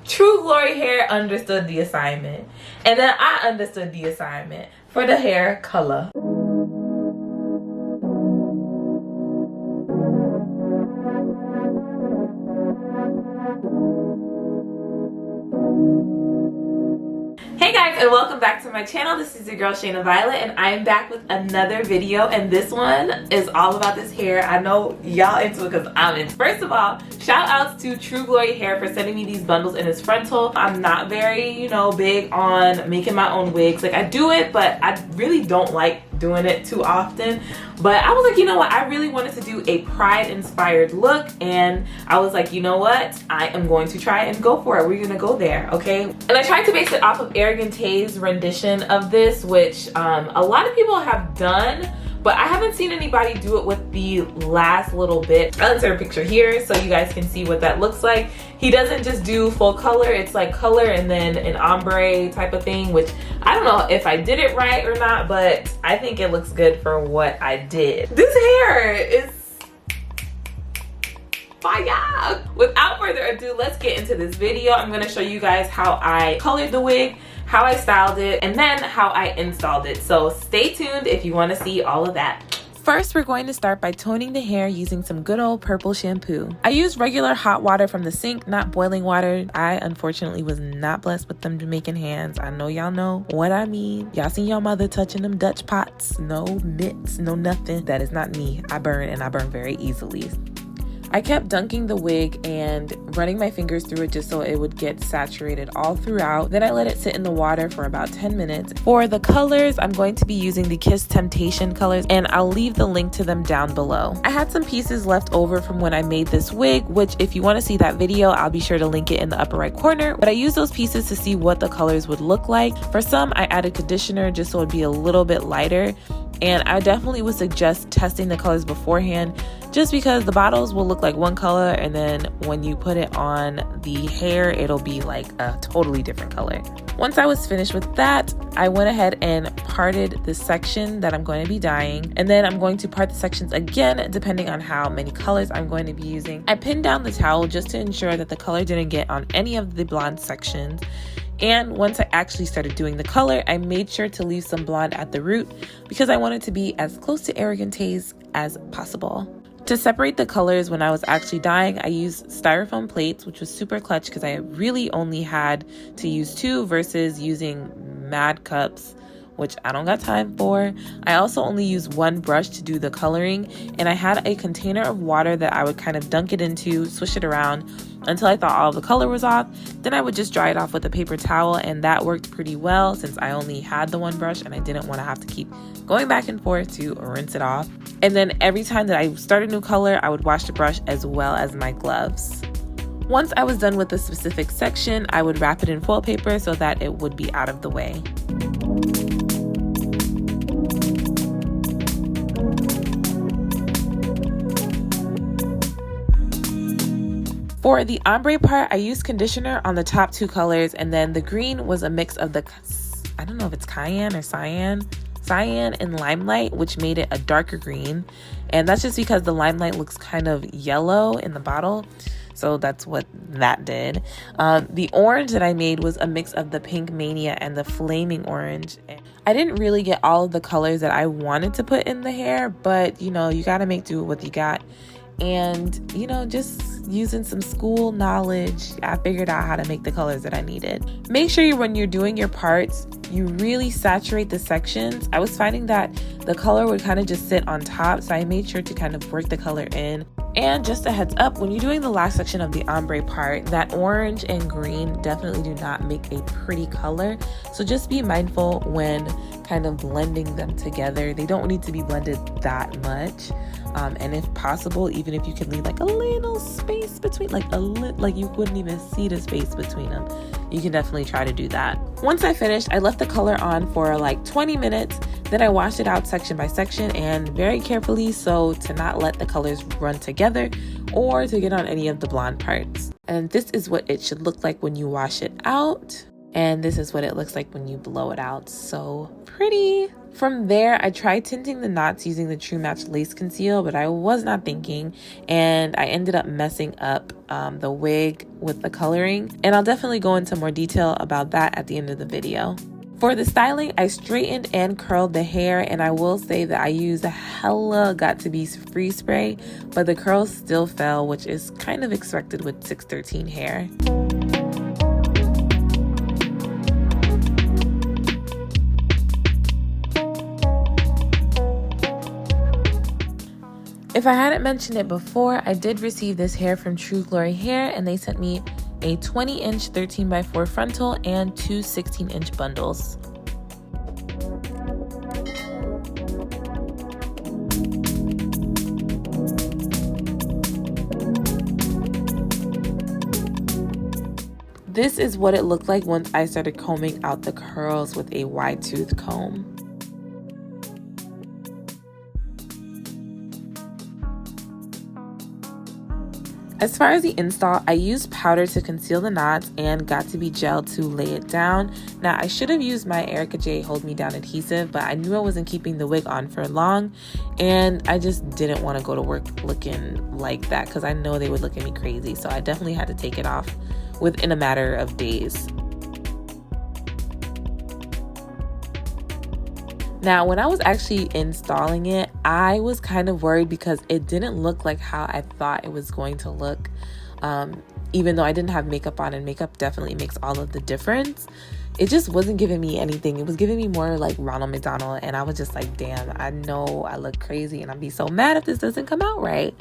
True Glory Hair understood the assignment, and then I understood the assignment for the hair color. Hey guys, and welcome back to my channel. This is your girl Shayna Violet, and I am back with another video, and this one is all about this hair. I know y'all into it because I'm into it. First of all, shout outs to True Glory Hair for sending me these bundles in its frontal. I'm not very, big on making my own wigs. Like, I do it, but I really don't like doing it too often. But I was like, you know what, I really wanted to do a Pride inspired look, and I was like, you know what, I am going to try and go for it. We're gonna go there, okay? And I tried to base it off of Arrogant Tae's rendition of this, which a lot of people have done, but I haven't seen anybody do it with the last little bit. I'll insert a picture here so you guys can see what that looks like. He doesn't just do full color, it's like color and then an ombre type of thing, which I don't know if I did it right or not, but I think it looks good for what I did. This hair is fire. Without further ado, let's get into this video. I'm gonna show you guys how I colored the wig, how I styled it, and then how I installed it. So stay tuned if you want to see all of that. First, we're going to start by toning the hair using some good old purple shampoo. I used regular hot water from the sink, not boiling water. I unfortunately was not blessed with them Jamaican hands. I know y'all know what I mean. Y'all seen your mother touching them Dutch pots. No mitts, no nothing. That is not me. I burn, and I burn very easily. I kept dunking the wig and running my fingers through it just so it would get saturated all throughout. Then I let it sit in the water for about 10 minutes. For the colors, I'm going to be using the Kiss Temptation colors, and I'll leave the link to them down below. I had some pieces left over from when I made this wig, which if you want to see that video, I'll be sure to link it in the upper right corner. But I used those pieces to see what the colors would look like. For some, I added conditioner just so it'd be a little bit lighter. And I definitely would suggest testing the colors beforehand, just because the bottles will look like one color, and then when you put it on the hair, it'll be like a totally different color. Once I was finished with that, I went ahead and parted the section that I'm going to be dyeing, and then I'm going to part the sections again depending on how many colors I'm going to be using. I pinned down the towel just to ensure that the color didn't get on any of the blonde sections. And once I actually started doing the color, I made sure to leave some blonde at the root because I wanted to be as close to Arrogant Tae's as possible. To separate the colors when I was actually dyeing, I used styrofoam plates, which was super clutch because I really only had to use 2 versus using mad cups, which I don't got time for. I also only used 1 brush to do the coloring, and I had a container of water that I would kind of dunk it into, swish it around until I thought all the color was off. Then I would just dry it off with a paper towel, and that worked pretty well since I only had the 1 brush and I didn't want to have to keep going back and forth to rinse it off. And then every time that I started a new color, I would wash the brush as well as my gloves. Once I was done with a specific section, I would wrap it in foil paper so that it would be out of the way. For the ombre part, I used conditioner on the top 2 colors, and then the green was a mix of the, I don't know if it's cayenne or cyan and limelight, which made it a darker green. And that's just because the limelight looks kind of yellow in the bottle. So that's what that did. The orange that I made was a mix of the Pink Mania and the Flaming Orange. I didn't really get all of the colors that I wanted to put in the hair, but you gotta make do with what you got. And just using some school knowledge, I figured out how to make the colors that I needed. Make sure when you're doing your parts, you really saturate the sections. I was finding that the color would kind of just sit on top, so I made sure to kind of work the color in. And just a heads up, when you're doing the last section of the ombre part, that orange and green definitely do not make a pretty color. So just be mindful when kind of blending them together. They don't need to be blended that much. And if possible, even if you can leave like a little space between, like you wouldn't even see the space between them, you can definitely try to do that. Once I finished, I left the color on for like 20 minutes. Then I washed it out section by section and very carefully, so to not let the colors run together or to get on any of the blonde parts. And this is what it should look like when you wash it out. And this is what it looks like when you blow it out. So pretty. From there, I tried tinting the knots using the True Match Lace Conceal, but I was not thinking, and I ended up messing up the wig with the coloring. And I'll definitely go into more detail about that at the end of the video. For the styling, I straightened and curled the hair, and I will say that I used a hella Got2b free spray, but the curls still fell, which is kind of expected with 613 hair. If I hadn't mentioned it before, I did receive this hair from True Glory Hair, and they sent me a 20-inch 13x4 frontal and two 16-inch bundles. This is what it looked like once I started combing out the curls with a wide tooth comb. As far as the install, I used powder to conceal the knots and Got2b gel to lay it down. Now, I should have used my Arrogant Tae Hold Me Down adhesive, but I knew I wasn't keeping the wig on for long, and I just didn't want to go to work looking like that because I know they would look at me crazy. So I definitely had to take it off within a matter of days. Now, when I was actually installing it, I was kind of worried because it didn't look like how I thought it was going to look. Even though I didn't have makeup on, and makeup definitely makes all of the difference, it just wasn't giving me anything. It was giving me more like Ronald McDonald, and I was just like, damn, I know I look crazy and I'd be so mad if this doesn't come out right.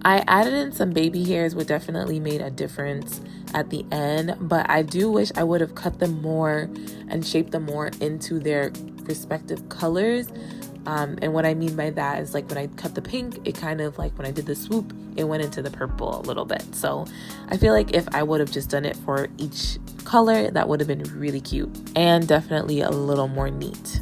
I added in some baby hairs, which definitely made a difference at the end, but I do wish I would have cut them more and shaped them more into their respective colors. And what I mean by that is, like, when I cut the pink, it kind of, like, when I did the swoop, it went into the purple a little bit. So I feel like if I would have just done it for each color, that would have been really cute and definitely a little more neat.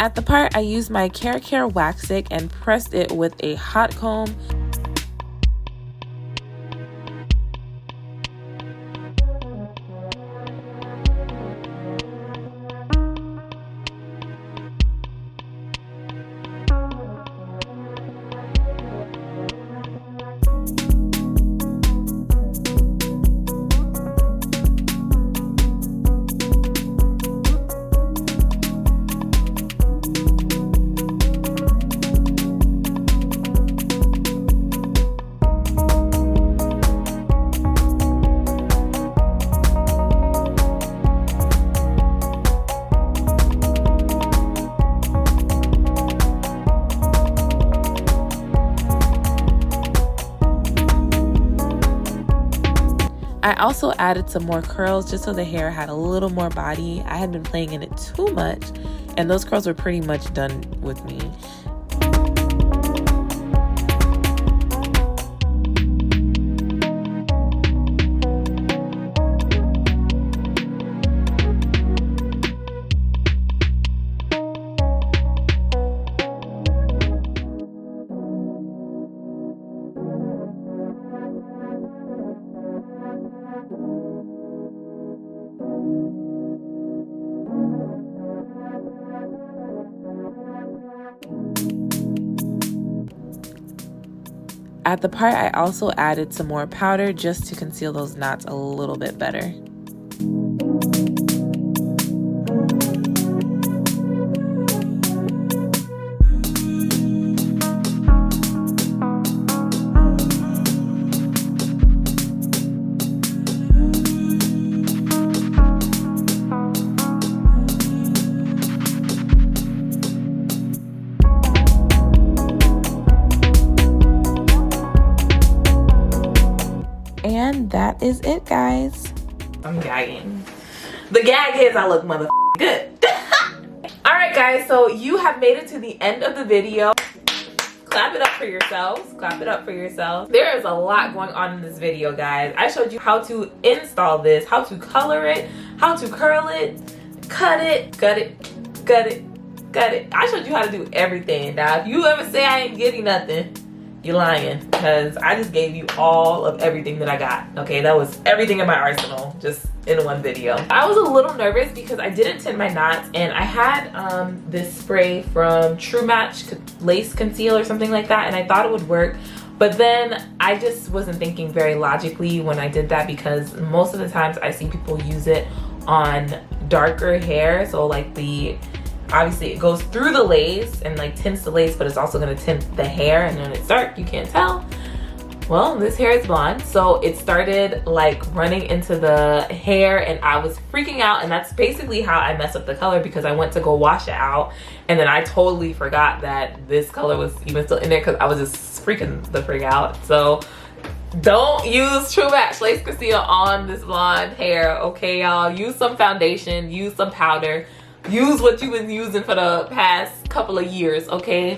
At the part, I used my Care wax stick and pressed it with a hot comb. I also added some more curls just so the hair had a little more body. I had been playing in it too much, and those curls were pretty much done with me. At the part, I also added some more powder just to conceal those knots a little bit better. And that is it, guys. I'm gagging. The gag is I look motherfucking good. All right, guys, so you have made it to the end of the video. Clap it up for yourselves. Clap it up for yourselves. There is a lot going on in this video, guys. I showed you how to install this, how to color it, how to curl it, cut it, gut it, gut it, gut it. I showed you how to do everything. Now, if you ever say I ain't getting nothing, you're lying, because I just gave you all of everything that I got. Okay, that was everything in my arsenal just in one video. I was a little nervous because I didn't tint my knots, and I had this spray from True Match Lace Conceal or something like that, and I thought it would work. But then I just wasn't thinking very logically when I did that, because most of the times I see people use it on darker hair, so like obviously it goes through the lace and like tints the lace, but it's also going to tint the hair, and when it's dark you can't tell. Well, this hair is blonde, so it started like running into the hair and I was freaking out, and that's basically how I messed up the color, because I went to go wash it out and then I totally forgot that this color was even still in there because I was just freaking the frig out. So don't use True Match Lace Conceal on this blonde hair, okay, y'all? Use some foundation, use some powder. Use what you've been using for the past couple of years, okay?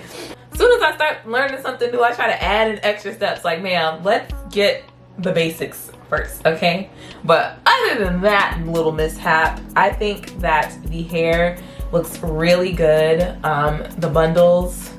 As soon as I start learning something new, I try to add in extra steps. Like, ma'am, let's get the basics first, okay? But other than that little mishap, I think that the hair looks really good. The bundles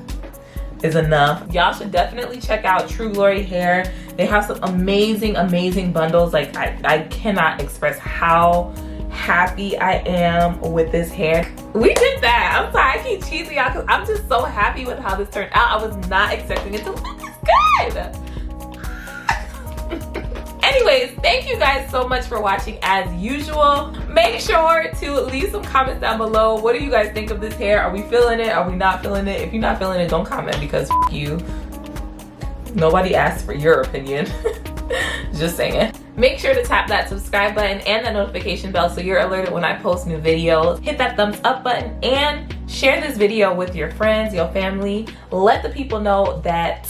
is enough. Y'all should definitely check out True Glory Hair. They have some amazing, amazing bundles. Like, I cannot express how happy I am with this hair. We did that. I'm sorry, I keep cheesing y'all because I'm just so happy with how this turned out. I was not expecting it to look this good. Anyways, thank you guys so much for watching as usual. Make sure to leave some comments down below. What do you guys think of this hair? Are we feeling it? Are we not feeling it? If you're not feeling it, don't comment, because f you. Nobody asked for your opinion. Just saying. Make sure to tap that subscribe button and that notification bell so you're alerted when I post new videos. Hit that thumbs up button and share this video with your friends, your family. Let the people know that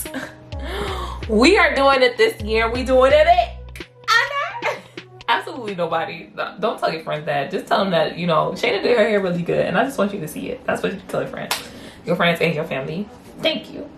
we are doing it this year. We doing it. Okay? Absolutely nobody. Don't tell your friends that. Just tell them that, you know, Shayna did her hair really good and I just want you to see it. That's what you tell your friends and your family. Thank you.